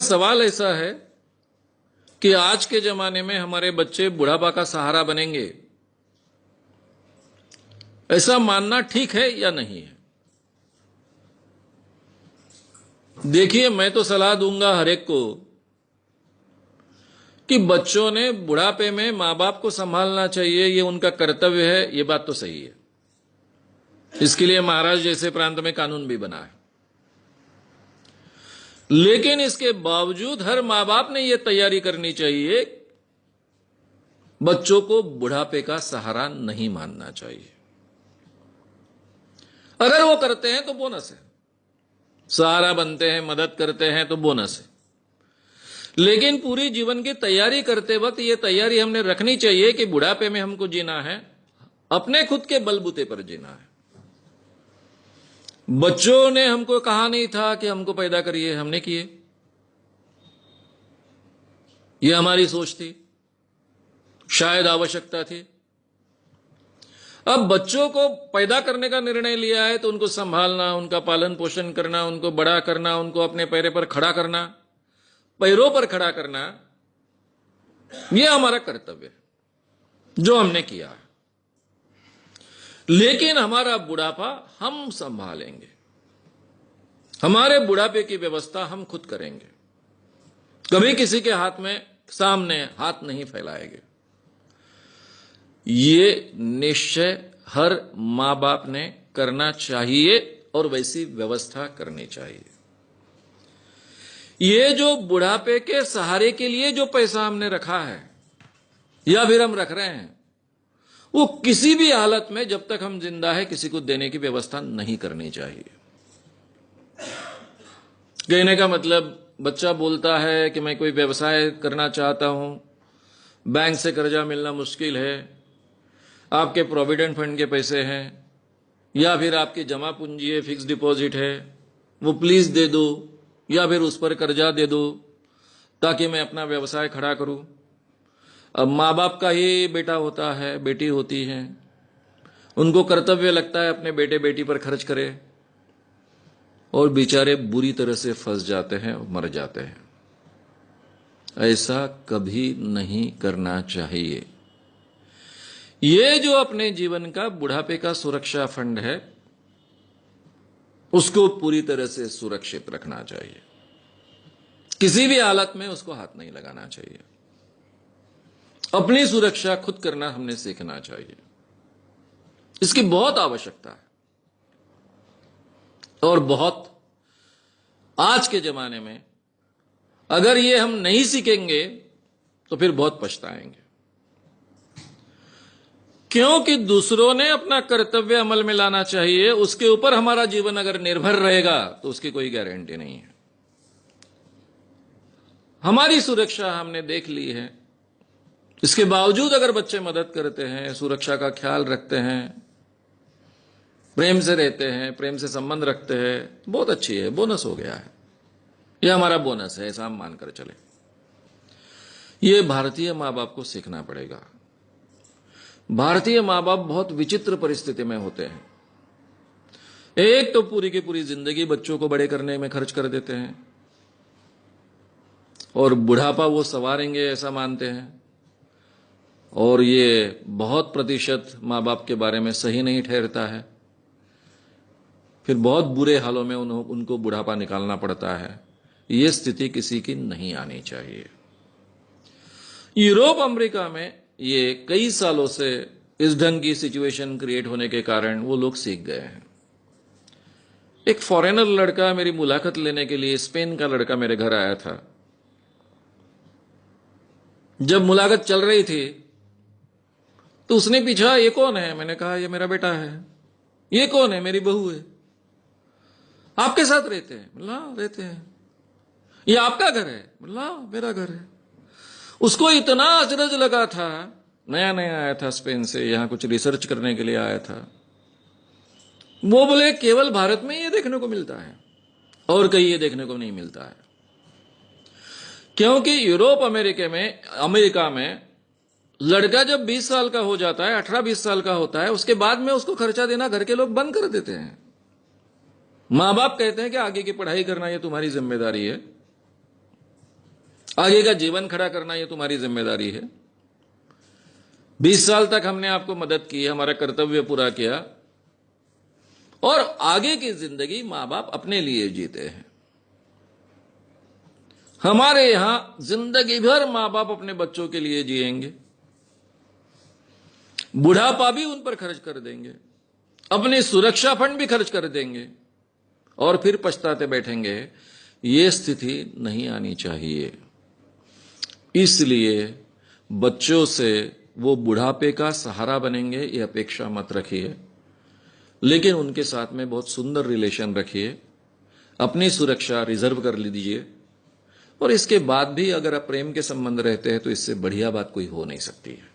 सवाल ऐसा है कि आज के जमाने में हमारे बच्चे बुढ़ापा का सहारा बनेंगे, ऐसा मानना ठीक है या नहीं है? देखिए, मैं तो सलाह दूंगा हर एक को कि बच्चों ने बुढ़ापे में मां बाप को संभालना चाहिए, ये उनका कर्तव्य है। ये बात तो सही है। इसके लिए महाराष्ट्र जैसे प्रांत में कानून भी बना है। लेकिन इसके बावजूद हर मां बाप ने यह तैयारी करनी चाहिए, बच्चों को बुढ़ापे का सहारा नहीं मानना चाहिए। अगर वो करते हैं तो बोनस है, सहारा बनते हैं, मदद करते हैं तो बोनस है। लेकिन पूरी जीवन की तैयारी करते वक्त यह तैयारी हमने रखनी चाहिए कि बुढ़ापे में हमको जीना है, अपने खुद के बलबूते पर जीना है। बच्चों ने हमको कहा नहीं था कि हमको पैदा करिए, हमने किए। यह हमारी सोच थी, शायद आवश्यकता थी। अब बच्चों को पैदा करने का निर्णय लिया है तो उनको संभालना, उनका पालन पोषण करना, उनको बड़ा करना, उनको अपने पैरों पर खड़ा करना, पैरों पर खड़ा करना, यह हमारा कर्तव्य है जो हमने किया है। लेकिन हमारा बुढ़ापा हम संभालेंगे, हमारे बुढ़ापे की व्यवस्था हम खुद करेंगे। कभी किसी के हाथ में सामने हाथ नहीं फैलाएंगे। ये निश्चय हर मां बाप ने करना चाहिए और वैसी व्यवस्था करनी चाहिए। ये जो बुढ़ापे के सहारे के लिए जो पैसा हमने रखा है या फिर हम रख रहे हैं, वो किसी भी हालत में जब तक हम जिंदा है किसी को देने की व्यवस्था नहीं करनी चाहिए। कहने का मतलब, बच्चा बोलता है कि मैं कोई व्यवसाय करना चाहता हूं, बैंक से कर्जा मिलना मुश्किल है, आपके प्रोविडेंट फंड के पैसे हैं या फिर आपकी जमा पूंजी है, फिक्स डिपॉजिट है, वो प्लीज दे दो या फिर उस पर कर्जा दे दो ताकि मैं अपना व्यवसाय खड़ा करूं। अब माँ बाप का ही बेटा होता है, बेटी होती है, उनको कर्तव्य लगता है अपने बेटे बेटी पर खर्च करे, और बेचारे बुरी तरह से फंस जाते हैं और मर जाते हैं। ऐसा कभी नहीं करना चाहिए। ये जो अपने जीवन का बुढ़ापे का सुरक्षा फंड है, उसको पूरी तरह से सुरक्षित रखना चाहिए। किसी भी हालत में उसको हाथ नहीं लगाना चाहिए। अपनी सुरक्षा खुद करना हमने सीखना चाहिए। इसकी बहुत आवश्यकता है और बहुत, आज के जमाने में अगर ये हम नहीं सीखेंगे तो फिर बहुत पछताएंगे। क्योंकि दूसरों ने अपना कर्तव्य अमल में लाना चाहिए, उसके ऊपर हमारा जीवन अगर निर्भर रहेगा तो उसकी कोई गारंटी नहीं है। हमारी सुरक्षा हमने देख ली है, इसके बावजूद अगर बच्चे मदद करते हैं, सुरक्षा का ख्याल रखते हैं, प्रेम से रहते हैं, प्रेम से संबंध रखते हैं, बहुत अच्छी है, बोनस हो गया है। यह हमारा बोनस है, ऐसा हम मानकर चले। यह भारतीय मां बाप को सीखना पड़ेगा। भारतीय मां बाप बहुत विचित्र परिस्थिति में होते हैं। एक तो पूरी की पूरी जिंदगी बच्चों को बड़े करने में खर्च कर देते हैं और बुढ़ापा वो संवारेंगे ऐसा मानते हैं, और ये बहुत प्रतिशत मां बाप के बारे में सही नहीं ठहरता है। फिर बहुत बुरे हालों में उनको बुढ़ापा निकालना पड़ता है। ये स्थिति किसी की नहीं आनी चाहिए। यूरोप अमेरिका में ये कई सालों से इस ढंग की सिचुएशन क्रिएट होने के कारण वो लोग सीख गए हैं। एक फॉरेनर लड़का मेरी मुलाकात लेने के लिए, स्पेन का लड़का मेरे घर आया था। जब मुलाकात चल रही थी तो उसने पूछा, ये कौन है? मैंने कहा, ये मेरा बेटा है। ये कौन है? मेरी बहू है। आपके साथ रहते हैं? बोला, रहते हैं। ये आपका घर है? बोला, मेरा घर है। उसको इतना अचरज लगा था, नया नया आया था स्पेन से, यहां कुछ रिसर्च करने के लिए आया था। वो बोले, केवल भारत में ये देखने को मिलता है और कहीं ये देखने को नहीं मिलता है। क्योंकि यूरोप अमेरिका में लड़का जब 20 साल का हो जाता है, 18-20 साल का होता है, उसके बाद में उसको खर्चा देना घर के लोग बंद कर देते हैं। मां बाप कहते हैं कि आगे की पढ़ाई करना ये तुम्हारी जिम्मेदारी है, आगे का जीवन खड़ा करना ये तुम्हारी जिम्मेदारी है। 20 साल तक हमने आपको मदद की, हमारा कर्तव्य पूरा किया, और आगे की जिंदगी मां बाप अपने लिए जीते हैं। हमारे यहां जिंदगी भर मां बाप अपने बच्चों के लिए जिएंगे, बुढ़ापा भी उन पर खर्च कर देंगे, अपनी सुरक्षा फंड भी खर्च कर देंगे, और फिर पछताते बैठेंगे। ये स्थिति नहीं आनी चाहिए। इसलिए बच्चों से वो बुढ़ापे का सहारा बनेंगे ये अपेक्षा मत रखिए, लेकिन उनके साथ में बहुत सुंदर रिलेशन रखिए, अपनी सुरक्षा रिजर्व कर लीजिए, और इसके बाद भी अगर आप प्रेम के संबंध रहते हैं तो इससे बढ़िया बात कोई हो नहीं सकती है।